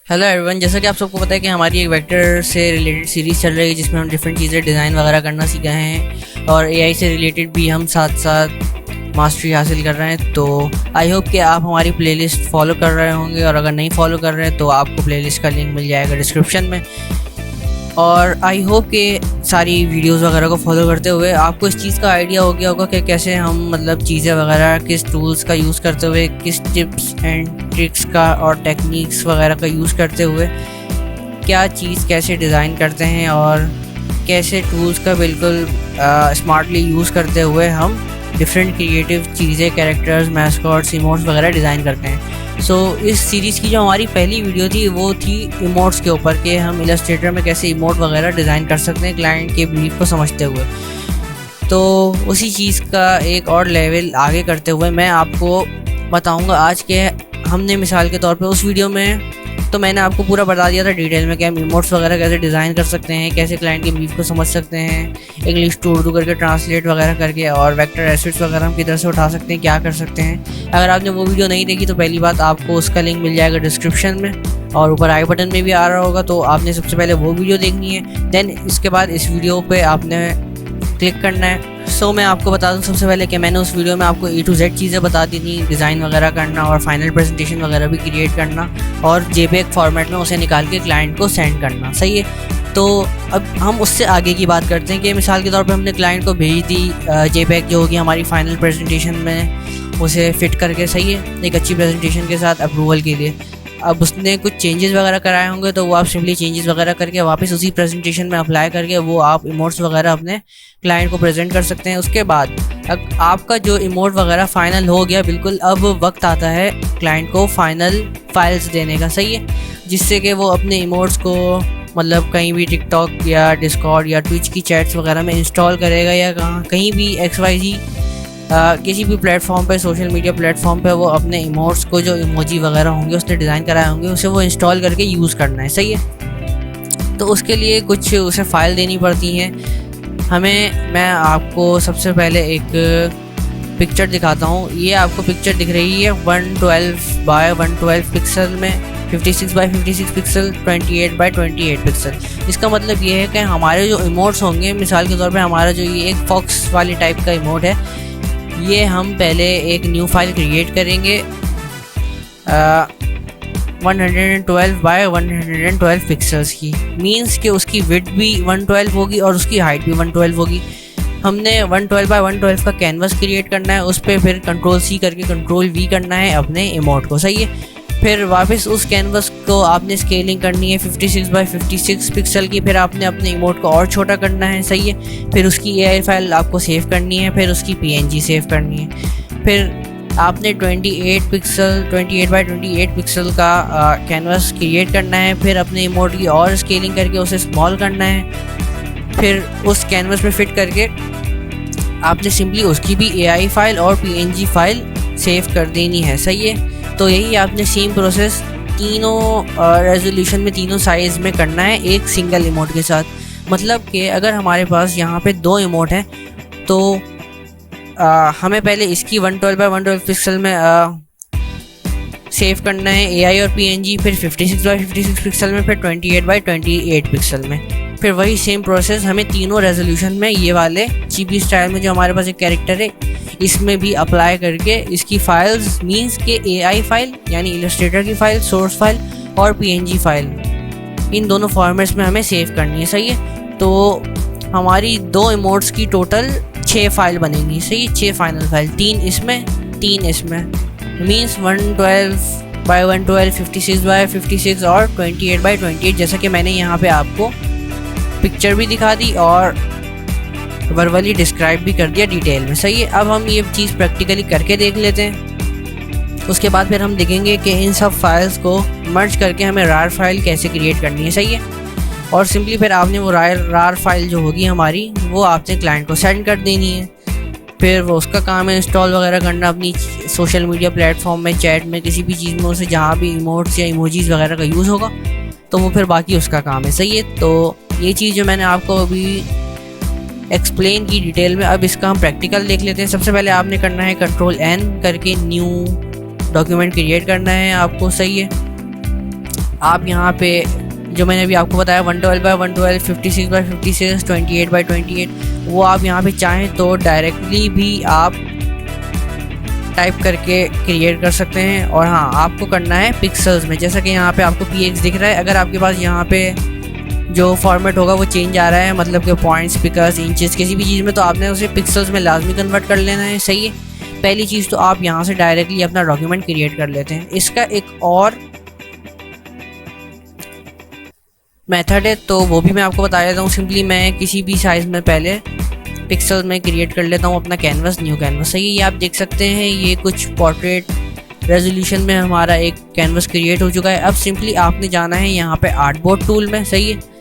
Hello everyone, जैसा कि आप सबको पता है कि हमारी एक वेक्टर से रिलेटेड सीरीज़ चल रही है जिसमें हम डिफरेंट चीज़ें डिज़ाइन वगैरह करना सीख रहे हैं और एआई से रिलेटेड भी हम साथ साथ मास्टरी हासिल कर रहे हैं। तो आई होप कि आप हमारी प्लेलिस्ट फॉलो कर रहे होंगे और अगर नहीं फॉलो कर रहे हैं तो आपको प्लेलिस्ट का लिंक मिल जाएगा डिस्क्रिप्शन में। और आई होप कि सारी वीडियोस वगैरह को फॉलो करते हुए आपको इस चीज़ का आइडिया हो गया होगा कि कैसे हम चीज़ें वगैरह किस टूल्स का यूज़ करते हुए, किस टिप्स एंड ट्रिक्स का और टेक्निक्स वगैरह का यूज़ करते हुए क्या चीज़ कैसे डिज़ाइन करते हैं और कैसे टूल्स का बिल्कुल स्मार्टली यूज़ करते हुए हम डिफरेंट क्रिएटिव चीज़ें, कैरेक्टर्स, मैस्कॉट्स, इमोट्स वगैरह डिज़ाइन करते हैं। सो इस सीरीज़ की जो हमारी पहली वीडियो थी वो थी इमोट्स के ऊपर कि हम इलस्ट्रेटर में कैसे इमोट वगैरह डिज़ाइन कर सकते हैं क्लाइंट के ब्रीफ को समझते हुए। तो उसी चीज़ का एक और लेवल आगे करते हुए मैं आपको बताऊंगा आज के हमने मिसाल के तौर पे उस वीडियो में तो मैंने आपको पूरा बता दिया था डिटेल में कि हम इमोट्स वगैरह कैसे डिज़ाइन कर सकते हैं, कैसे क्लाइंट के ब्रीफ को समझ सकते हैं, इंग्लिश टू उर्दू करके ट्रांसलेट वगैरह करके, और वेक्टर एसेट्स वगैरह हम किधर से उठा सकते हैं, क्या कर सकते हैं। अगर आपने वो वीडियो नहीं देखी तो पहली बात आपको उसका लिंक मिल जाएगा डिस्क्रिप्शन में और ऊपर आई बटन में भी आ रहा होगा, तो आपने सबसे पहले वो वीडियो देखनी है। देन इसके बाद इस वीडियो पर आपने क्लिक करना है। सो मैं आपको बता दूं सबसे पहले कि मैंने उस वीडियो में आपको A to Z चीज़ें बता दी थी, डिज़ाइन वगैरह करना और फाइनल प्रेजेंटेशन वगैरह भी क्रिएट करना और JPEG फॉर्मेट में उसे निकाल के क्लाइंट को सेंड करना। सही है। तो अब हम उससे आगे की बात करते हैं कि मिसाल के तौर पे हमने क्लाइंट को भेज दी JPEG जो होगी हमारी फाइनल प्रेजेंटेशन में उसे फिट करके, सही है, एक अच्छी प्रेजेंटेशन के साथ अप्रूवल के लिए। अब उसने कुछ चेंजेस वगैरह कराए होंगे तो वो आप सिंपली चेंजेस वगैरह करके वापस उसी प्रेजेंटेशन में अप्लाई करके वो आप इमोट्स वगैरह अपने क्लाइंट को प्रेजेंट कर सकते हैं। उसके बाद आपका जो इमोट वगैरह फाइनल हो गया, बिल्कुल अब वक्त आता है क्लाइंट को फाइनल फाइल्स देने का, सही है, जिससे कि वो अपने इमोट्स को कहीं भी टिकटॉक या डिस्कॉर्ड या ट्विच की चैट्स वगैरह में इंस्टॉल करेगा या कहीं भी XYZ किसी भी प्लेटफॉर्म पे, सोशल मीडिया प्लेटफॉर्म पे वो अपने इमोट्स को जो इमोजी वगैरह होंगे उसने डिज़ाइन कराए होंगे उसे वो इंस्टॉल करके यूज़ करना है। सही है। तो उसके लिए कुछ उसे फ़ाइल देनी पड़ती हैं हमें। मैं आपको सबसे पहले एक पिक्चर दिखाता हूँ। ये आपको पिक्चर दिख रही है 112 बाय 112 पिक्सल में, 56 बाय 56 पिक्सल, 28 बाय 28 पिक्सल। इसका मतलब ये है कि हमारे जो इमोट्स होंगे, मिसाल के तौर पे हमारा जो ये एक फॉक्स वाली टाइप का इमोट है, ये हम पहले एक न्यू फाइल क्रिएट करेंगे 112 बाय 112 पिक्सल्स की। मींस कि उसकी विड्थ भी 112 होगी और उसकी हाइट भी 112 होगी। हमने 112 बाय 112 का कैनवस क्रिएट करना है, उस पर फिर Ctrl+C करके Ctrl+V करना है अपने इमोट को, सही है। फिर वापस उस कैनवस को आपने स्केलिंग करनी है 56 बाय 56 पिक्सल की, फिर आपने अपने इमोट को और छोटा करना है, सही है। फिर उसकी AI फाइल आपको सेव करनी है, फिर उसकी PNG सेव करनी है। फिर आपने 28 बाय 28 पिक्सल का कैनवस क्रिएट करना है, फिर अपने इमोट की और स्केलिंग करके उसे स्मॉल करना है। फिर उस कैनवस में फिट करके आपने सिंपली उसकी भी AI फाइल और PNG फाइल सेव कर देनी है, सही है। तो यही आपने सेम प्रोसेस तीनों रेजोल्यूशन में, तीनों साइज़ में करना है एक सिंगल इमोट के साथ। मतलब कि अगर हमारे पास यहाँ पे 2 इमोट हैं तो हमें पहले इसकी 112 बाय 112 पिक्सल में सेव करना है AI और PNG, फिर 56 बाय 56 पिक्सल में, फिर 28 बाय 28 पिक्सल में। फिर वही सेम प्रोसेस हमें तीनों रेजोल्यूशन में ये वाले चिबी स्टाइल में जो हमारे पास एक कैरेक्टर है इसमें भी अप्लाई करके इसकी फाइल्स, मींस के AI फाइल यानी इलस्ट्रेटर की फाइल, सोर्स फाइल और PNG फाइल, इन दोनों फॉर्मेट्स में हमें सेव करनी है, सही है। तो हमारी 2 इमोट्स की टोटल 6 फाइल बनेंगी, सही है, 6 फाइनल फाइल, 3 इसमें 3 इसमें, मींस 112 बाय 112, 56 बाय 56 और 28 बाय 28, जैसा कि मैंने यहाँ पे आपको पिक्चर भी दिखा दी और वर्बली डिस्क्राइब भी कर दिया डिटेल में, सही है। अब हम ये चीज़ प्रैक्टिकली करके देख लेते हैं। उसके बाद फिर हम देखेंगे कि इन सब फाइल्स को मर्ज करके हमें रार फाइल कैसे क्रिएट करनी है, सही है। और सिंपली फिर आपने वो रार फाइल जो होगी हमारी वो आपने क्लाइंट को सेंड कर देनी है। फिर वो उसका काम है इंस्टॉल वगैरह करना अपनी सोशल मीडिया प्लेटफॉर्म में, चैट में, किसी भी चीज़ में उसे जहाँ भी इमोट्स या इमोजीज़ वगैरह का यूज़ होगा तो वो फिर बाकी उसका काम है, सही है। तो ये चीज़ जो मैंने आपको अभी एक्सप्लेन की डिटेल में, अब इसका हम प्रैक्टिकल देख लेते हैं। सबसे पहले आपने करना है Ctrl+N करके न्यू डॉक्यूमेंट क्रिएट करना है आपको, सही है। आप यहाँ पे जो मैंने अभी आपको बताया 112x112, 56x56, 28x28, वो आप यहाँ पे चाहें तो डायरेक्टली भी आप टाइप करके क्रिएट कर सकते हैं। और हाँ, आपको करना है पिक्सल्स में, जैसा कि यहाँ पे आपको px दिख रहा है। अगर आपके पास यहाँ पे जो फॉर्मेट होगा वो चेंज आ रहा है, मतलब कि पॉइंट्स, पिकर्स, इंचेस, किसी भी चीज़ में, तो आपने उसे पिक्सल्स में लाजमी कन्वर्ट कर लेना है। सही है। पहली चीज़ तो आप यहाँ से डायरेक्टली अपना डॉक्यूमेंट क्रिएट कर लेते हैं। इसका एक और मेथड है, तो वो भी मैं आपको बता देता हूँ। सिंपली मैं किसी भी साइज़ में पहले पिक्सल में क्रिएट कर लेता हूँ अपना कैनवस, न्यू कैनवस। सही है। ये आप देख सकते हैं, ये कुछ पोर्ट्रेट रेजोल्यूशन में हमारा एक कैनवस क्रिएट हो चुका है। अब सिंपली आपने जाना है यहाँ पे आर्टबोर्ड टूल में। सही है।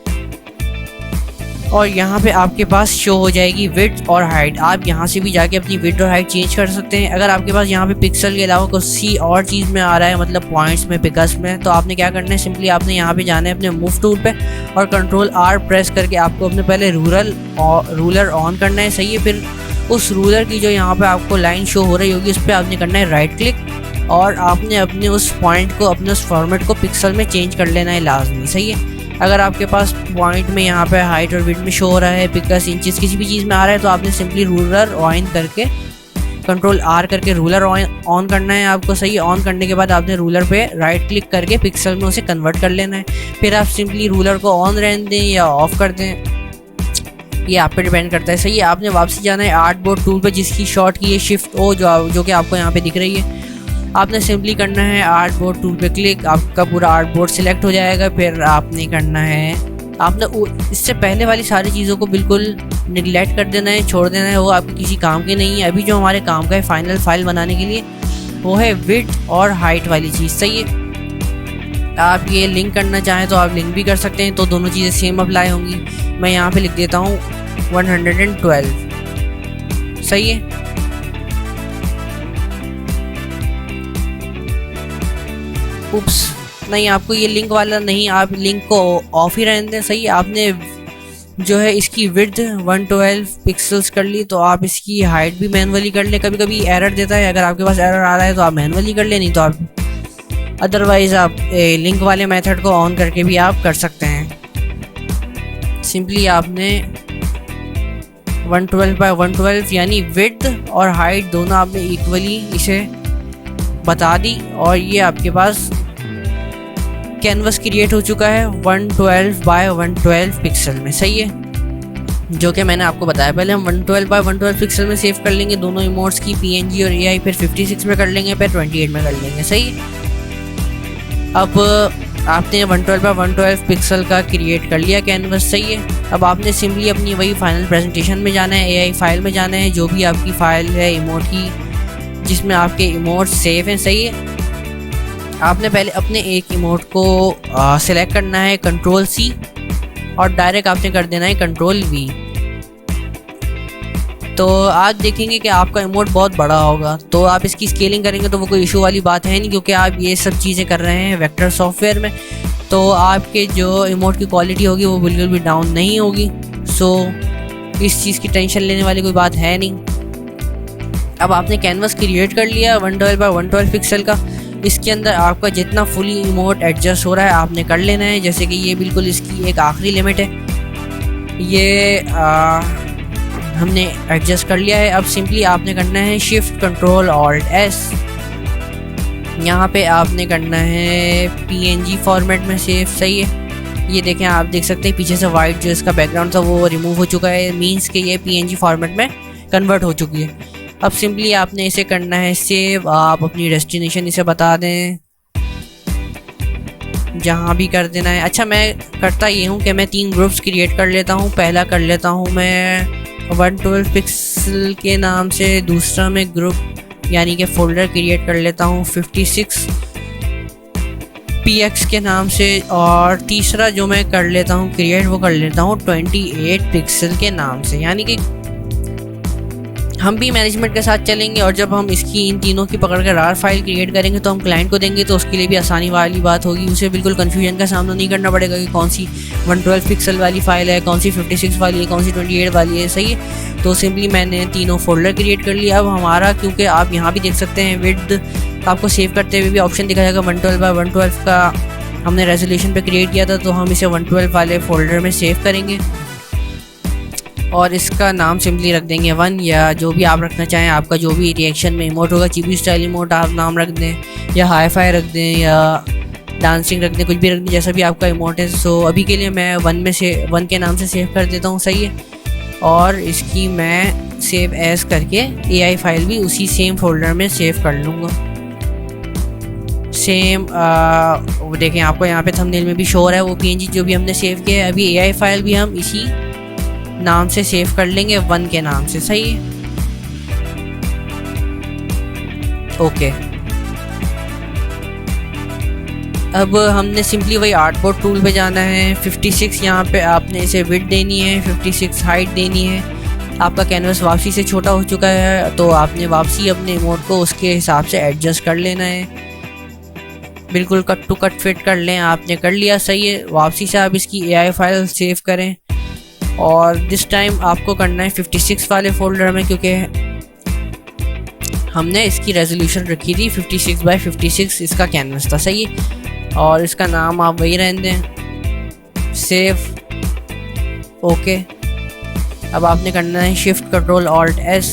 और यहाँ पे आपके पास शो हो जाएगी विड्थ और हाइट। आप यहाँ से भी जाके अपनी विड्थ और हाइट चेंज कर सकते हैं। अगर आपके पास यहाँ पे पिक्सल के अलावा किसी और चीज़ में आ रहा है, मतलब पॉइंट्स में, पिकर्स में, तो आपने क्या करना है, सिंपली आपने यहाँ पे जाना है अपने मूव टूल पे और Ctrl+R प्रेस करके आपको अपने पहले रूलर ऑन करना है। सही है। फिर उस रूलर की जो यहाँ पर आपको लाइन शो हो रही होगी उस पर आपने करना है राइट क्लिक और आपने अपने उस पॉइंट को, अपने उस फॉर्मेट को पिक्सल में चेंज कर लेना है लाजमी। सही है। अगर आपके पास पॉइंट में यहाँ पे हाइट और विड्थ में शो हो रहा है, पिकर्स, इंचेस, किसी भी चीज़ में आ रहा है, तो आपने सिंपली रूलर ऑन करके Ctrl+R करके रूलर ऑन करना है आपको। सही। ऑन करने के बाद आपने रूलर पे राइट क्लिक करके पिक्सल में उसे कन्वर्ट कर लेना है। फिर आप सिंपली रूलर को ऑन रहने दें या ऑफ कर दें, ये आप पे डिपेंड करता है। सही है। आपने वापसी जाना है आर्टबोर्ड टूल पे, जिसकी शॉर्ट की है Shift O, जो कि आपको यहाँ पे दिख रही है। आपने सिंपली करना है आर्टबोर्ड टूल पे क्लिक, आपका पूरा आर्टबोर्ड सिलेक्ट हो जाएगा। फिर आपने करना है, आपने इससे पहले वाली सारी चीज़ों को बिल्कुल निगलेक्ट कर देना है, छोड़ देना है, वो आपके किसी काम की नहीं है। अभी जो हमारे काम का है फाइनल फाइल बनाने के लिए, वो है विड्थ और हाइट वाली चीज़। सही है। आप ये लिंक करना चाहें तो आप लिंक भी कर सकते हैं, तो दोनों चीज़ें सेम अप्लाई होंगी। मैं यहाँ पे लिख देता हूँ 112। सही है। उप्स, नहीं, आपको ये लिंक वाला नहीं, आप लिंक को ऑफ ही रहने दें। सही है। आपने जो है इसकी विड्थ 112 पिक्सल्स कर ली, तो आप इसकी हाइट भी मैनुअली कर लें। कभी कभी एरर देता है, अगर आपके पास एरर आ रहा है तो आप मैनुअली कर लें, नहीं तो आप अदरवाइज़ आप लिंक वाले मेथड को ऑन करके भी आप कर सकते हैं। सिंपली आपने 112x112 यानी विड्थ और हाइट दोनों आपने इक्वली इसे बता दी, और ये आपके पास कैनवस क्रिएट हो चुका है 112x112 पिक्सल में। सही है। जो कि मैंने आपको बताया, पहले हम 112x112 पिक्सल में सेव कर लेंगे दोनों इमोट्स की, PNG और AI, फिर 56 में कर लेंगे, फिर 28 में कर लेंगे। सही है। अब आपने 112x112 पिक्सल का क्रिएट कर लिया कैनवस। सही है। अब आपने सिंपली अपनी वही फाइनल प्रेजेंटेशन में जाना है, AI फाइल में जाना है, जो भी आपकी फ़ाइल है इमोट की, जिसमें आपके इमोट सेव हैं। सही है। आपने पहले अपने एक इमोट को सिलेक्ट करना है Ctrl+C और डायरेक्ट आपने कर देना है Ctrl+V। तो आज देखेंगे कि आपका इमोट बहुत बड़ा होगा, तो आप इसकी स्केलिंग करेंगे तो वो कोई इशू वाली बात है नहीं, क्योंकि आप ये सब चीज़ें कर रहे हैं वेक्टर सॉफ्टवेयर में, तो आपके जो इमोट की क्वालिटी होगी वो बिल्कुल भी डाउन नहीं होगी। सो इस चीज़ की टेंशन लेने वाली कोई बात है नहीं। अब आपने कैनवस क्रिएट कर लिया 112x112 पिक्सल का। इसके अंदर आपका जितना फुली इमोट एडजस्ट हो रहा है आपने कर लेना है। जैसे कि ये बिल्कुल इसकी एक आखिरी लिमिट है, ये हमने एडजस्ट कर लिया है। अब सिंपली आपने करना है Shift Ctrl+Alt+S। यहाँ पे आपने करना है PNG फॉर्मेट में सेव। सही है। ये देखें, आप देख सकते हैं पीछे से वाइट जो इसका बैकग्राउंड था वो रिमूव हो चुका है, मीन्स कि ये PNG फॉर्मेट में कन्वर्ट हो चुकी है। अब सिंपली आपने इसे करना है सेव। आप अपनी डेस्टिनेशन इसे बता दें, जहाँ भी कर देना है। अच्छा, मैं करता ये हूँ कि मैं 3 ग्रुप्स क्रिएट कर लेता हूँ। पहला कर लेता हूँ मैं 112 पिक्सल के नाम से, दूसरा मैं ग्रुप यानी कि फोल्डर क्रिएट कर लेता हूँ 56px के नाम से, और तीसरा जो मैं कर लेता हूँ क्रिएट, वो कर लेता हूँ 28 पिक्सल के नाम से। यानी कि हम भी मैनेजमेंट के साथ चलेंगे, और जब हम इसकी इन तीनों की पकड़ कर RAR फाइल क्रिएट करेंगे तो हम क्लाइंट को देंगे, तो उसके लिए भी आसानी वाली बात होगी। उसे बिल्कुल कन्फ्यूजन का सामना नहीं करना पड़ेगा कि कौन सी 112 पिक्सल वाली फ़ाइल है, कौन सी 56 वाली है, कौन सी 28 वाली है। सही है। तो सिंपली मैंने तीनों फोल्डर क्रिएट कर लिया। अब हमारा, क्योंकि आप यहाँ भी देख सकते हैं विड्थ आपको सेव करते हुए भी ऑप्शन दिखा जाएगा 112x112 का हमने रेजोल्यूशन पे क्रिएट किया था, तो हम इसे 112 वाले फोल्डर में सेव करेंगे और इसका नाम सिंपली रख देंगे 1, या जो भी आप रखना चाहें। आपका जो भी रिएक्शन में इमोट होगा, चिबी स्टाइल इमोट आप नाम रख दें, या हाई फाई रख दें, या डांसिंग रख दें, कुछ भी रख दें, जैसा भी आपका इमोट है। सो अभी के लिए मैं 1 के नाम से सेव कर देता हूँ, सही है। और इसकी मैं सेव एज करके AI फाइल भी उसी सेम फोल्डर में सेव कर लूँगा। सेम देखें, आपको यहाँ पे थंबनेल में भी शो हो रहा है वो PNG जो भी हमने सेव किया है। अभी AI फाइल भी हम इसी नाम से सेव कर लेंगे, 1 के नाम से, सही है। ओके, अब हमने सिंपली वही आर्टबोर्ड टूल पे जाना है। 56 यहाँ पे आपने इसे विड्थ देनी है, 56 हाइट देनी है। आपका कैनवस वापसी से छोटा हो चुका है, तो आपने वापसी अपने इमोट को उसके हिसाब से एडजस्ट कर लेना है, बिल्कुल कट टू कट फिट कर लें। आपने कर लिया, सही है। वापसी से आप इसकी AI फाइल सेव करें और दिस टाइम आपको करना है 56 वाले फोल्डर में, क्योंकि हमने इसकी रेजोल्यूशन रखी थी 56x56 इसका कैनवस था, सही है। और इसका नाम आप वही रहने दें, सेव। ओके, अब आपने करना है shift control alt S,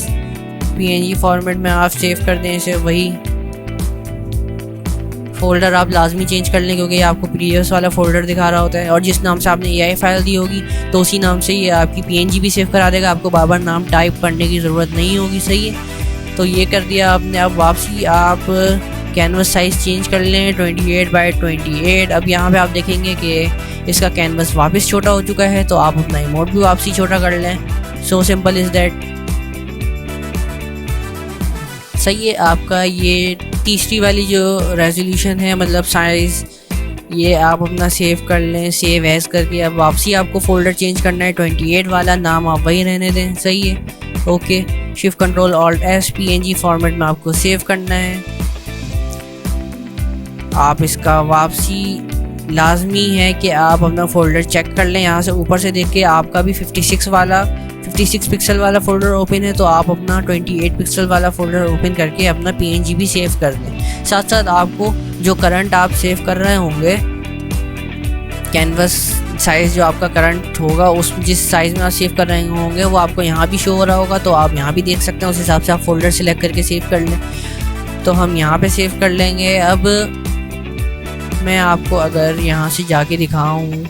PNG format में आप सेव कर दें इसे। वही फोल्डर आप लाजमी चेंज कर लें, क्योंकि ये आपको प्रीवियस वाला फोल्डर दिखा रहा होता है, और जिस नाम से आपने AI फाइल दी होगी तो उसी नाम से ये आपकी PNG भी सेव करा देगा। आपको बार बार नाम टाइप करने की ज़रूरत नहीं होगी, सही है। तो ये कर दिया आपने। अब वापसी आप कैनवस साइज़ चेंज कर लें 28x28। अब यहाँ पे आप देखेंगे कि इसका कैनवस वापस छोटा हो चुका है, तो आप अपना इमोट भी वापसी छोटा कर लें। सो सिंपल इज़ दैट, सही है। आपका ये तीसरी वाली जो रेजोल्यूशन है, मतलब साइज़, ये आप अपना सेव कर लें, सेव एज करके। अब वापसी आपको फोल्डर चेंज करना है, 28 वाला नाम आप वही रहने दें, सही है। Okay, shift control alt S, PNG format में आपको सेव करना है। आप इसका वापसी लाजमी है कि आप अपना फोल्डर चेक कर लें, यहाँ से ऊपर से देख के आपका भी 56 पिक्सल वाला फोल्डर ओपन है, तो आप अपना 28 पिक्सल वाला फोल्डर ओपन करके अपना PNG भी सेव कर दें। साथ साथ आपको जो करंट आप सेव कर रहे होंगे, कैनवस साइज़ जो आपका करंट होगा, उस जिस साइज़ में आप सेव कर रहे होंगे वो आपको यहाँ भी शो हो रहा होगा, तो आप यहाँ भी देख सकते हैं। उस हिसाब से आप फोल्डर सेलेक्ट करके सेव कर लें। तो हम यहाँ पे सेव कर लेंगे। अब मैं आपको अगर यहाँ से जाके दिखाऊँ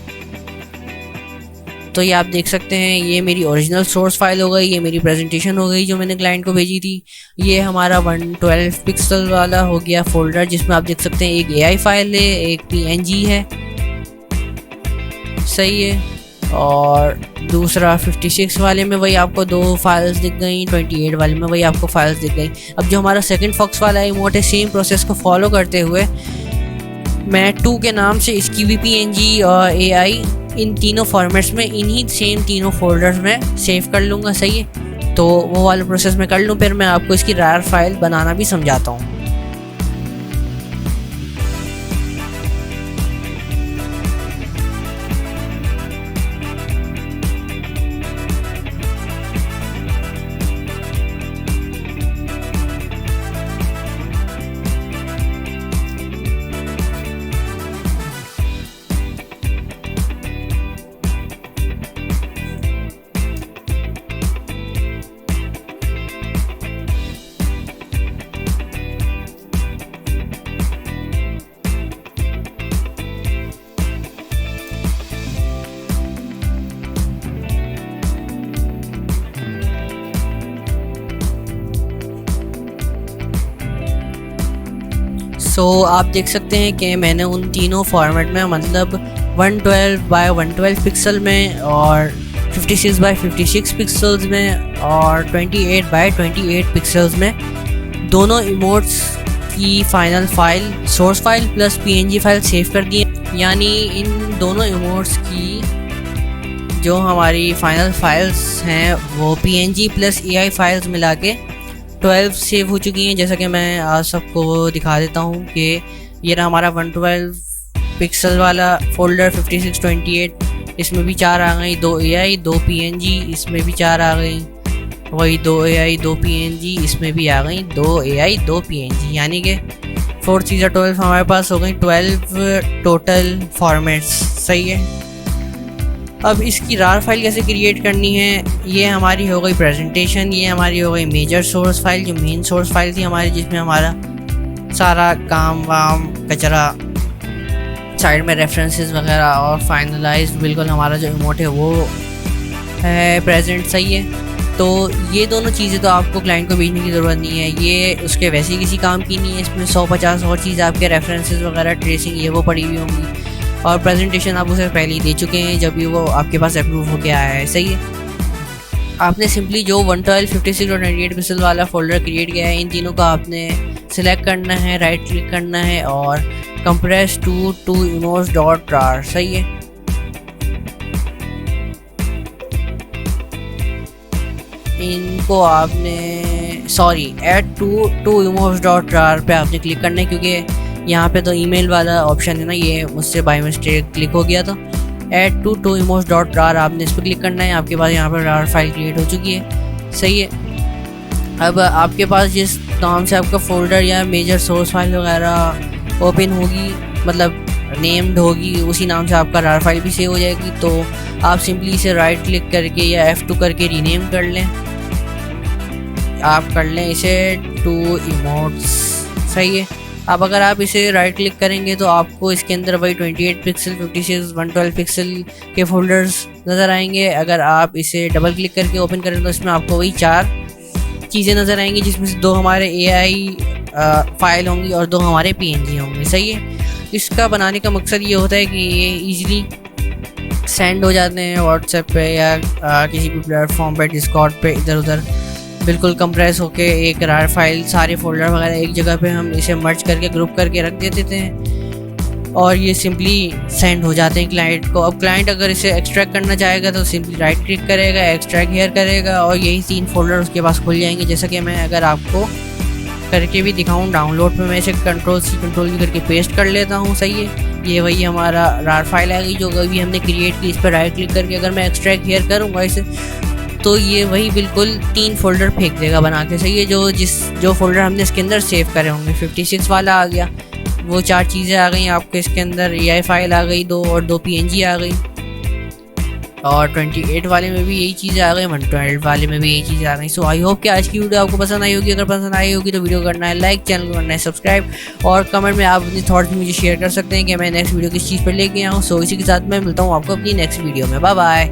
तो ये आप देख सकते हैं, ये मेरी ओरिजिनल सोर्स फाइल हो गई, ये मेरी प्रेजेंटेशन हो गई जो मैंने क्लाइंट को भेजी थी। ये हमारा 112 पिक्सल वाला हो गया फोल्डर, जिसमें आप देख सकते हैं एक AI फाइल है, एक PNG है, सही है। और दूसरा 56 वाले में वही आपको 2 फाइल्स दिख गई, 28 वाले में वही आपको फाइल्स दिख गई। अब जो हमारा सेकंड फॉक्स वाला इमोट है, सेम प्रोसेस को फॉलो करते हुए मैं 2 के नाम से इसकी भी PNG और AI इन तीनों फॉर्मेट्स में इन्हीं सेम तीनों फोल्डर्स में सेव कर लूँगा, सही है। तो वो वाला प्रोसेस मैं कर लूँ, फिर मैं आपको इसकी रार फाइल बनाना भी समझाता हूँ। सो आप देख सकते हैं कि मैंने उन तीनों फॉर्मेट में, मतलब 112x112 पिक्सल में, और 56x56 पिक्सल्स में, और 28x28 पिक्सल्स में दोनों इमोट्स की final file, source file plus PNG file save कर दी है। यानी इन दोनों इमोट्स की जो हमारी फाइनल फाइल्स हैं वो PNG प्लस AI फाइल्स मिला के 12 सेव हो चुकी हैं। जैसा कि मैं आज सबको दिखा देता हूँ कि ये रहा हमारा 112 पिक्सल वाला फोल्डर 56x28, इसमें भी 4 आ गई, 2 AI 2 PNG, इसमें भी 4 आ गई, वही 2 AI 2 PNG, इसमें भी आ गई 2 AI 2 PNG, यानी कि 4 चीज़ें 12 हमारे पास हो गई, 12 टोटल फॉर्मेट्स। सही है। अब इसकी रार फाइल कैसे क्रिएट करनी है, ये हमारी हो गई प्रेजेंटेशन, ये हमारी हो गई मेजर सोर्स फाइल, जो मेन सोर्स फाइल थी हमारी, जिसमें हमारा सारा काम वाम कचरा, साइड में रेफरेंसेस वगैरह, और फाइनलाइज्ड बिल्कुल हमारा जो इमोट है वो है प्रेजेंट। सही है। तो ये दोनों चीज़ें तो आपको क्लाइंट को भेजने की ज़रूरत नहीं है, ये उसके वैसे ही किसी काम की नहीं है। इसमें 150 और चीज़ें आपके रेफरेंसेस वगैरह, ट्रेसिंग, ये वो पड़ी हुई होंगी, और प्रेजेंटेशन आप उसे पहले ही दे चुके हैं जब भी वो आपके पास अप्रूव होके आया है। सही है। आपने सिंपली जो 112, 56 और 98 पिक्सल वाला फोल्डर क्रिएट किया है, इन तीनों को आपने सिलेक्ट करना है, राइट क्लिक करना है और कंप्रेस टू emotes.rar। सही है। इनको आपने ऐड टू emotes.rar पे आपने क्लिक करना है, क्योंकि यहाँ पे तो ईमेल वाला ऑप्शन है ना, ये मुझसे बाय मिस्टेक क्लिक हो गया था। ऐड टू emotes.rar आपने इस पर क्लिक करना है। आपके पास यहाँ पर rar फाइल क्रिएट हो चुकी है। सही है। अब आपके पास जिस नाम से आपका फोल्डर या मेजर सोर्स फाइल वगैरह ओपन होगी, मतलब नेम्ड होगी, उसी नाम से आपका rar फाइल भी सेव हो जाएगी। तो आप सिंपली इसे राइट क्लिक करके या F2 करके रीनेम कर लें। आप कर लें इसे टू इमोट्स। सही है। अब अगर आप इसे राइट क्लिक करेंगे तो आपको इसके अंदर वही 28 पिक्सल, 56, 112 पिक्सल के फोल्डर्स नज़र आएंगे। अगर आप इसे डबल क्लिक करके ओपन करें तो इसमें आपको वही 4 चीज़ें नज़र आएंगी, जिसमें से 2 हमारे AI फाइल होंगी और 2 हमारे PNG होंगे। सही है। इसका बनाने का मकसद ये होता है कि ये ईज़िली सेंड हो जाते हैं व्हाट्सएप पे या किसी भी प्लेटफॉर्म पे, डिस्कॉर्ड पे, इधर उधर बिल्कुल कंप्रेस होके एक rar फाइल, सारे फोल्डर वगैरह एक जगह पे हम इसे मर्ज करके ग्रुप करके रख देते थे और ये सिंपली सेंड हो जाते हैं क्लाइंट को। अब क्लाइंट अगर इसे एक्सट्रैक्ट करना चाहेगा तो सिंपली राइट क्लिक करेगा, एक्सट्रैक्ट हियर करेगा और यही 3 फोल्डर उसके पास खुल जाएंगे। जैसा कि मैं अगर आपको करके भी दिखाऊँ, डाउनलोड पे मैं इसे कंट्रोल-C कंट्रोल-V करके पेस्ट कर लेता हूँ। सही है। ये वही हमारा rar फाइल आ गई जो अभी हमने क्रिएट की। इस पर राइट क्लिक करके अगर मैं एक्सट्रैक्ट हियर करूँगा इसे, तो ये वही बिल्कुल 3 फोल्डर फेंक देगा बना के। सही है। जो फोल्डर हमने इसके अंदर सेव करे होंगे, 56 वाला आ गया, वो 4 चीज़ें आ गई आपके इसके अंदर, AI फाइल आ गई 2 और 2 PNG आ गई, और 28 वाले में भी यही चीज़ें आ गई, 112 वाले में भी यही चीज़ें आ गई। सो आई होप कि आज की वीडियो आपको पसंद आई होगी। अगर पसंद आई होगी तो वीडियो करना है लाइक, चैनल को करना है सब्सक्राइब, और कमेंट में आप अपनी थॉट्स मुझे शेयर कर सकते हैं कि मैं नेक्स्ट वीडियो किस चीज़ पर लेके आऊँ। सो इसी के साथ मैं मिलता हूँ आपको अपनी नेक्स्ट वीडियो में। Bye bye.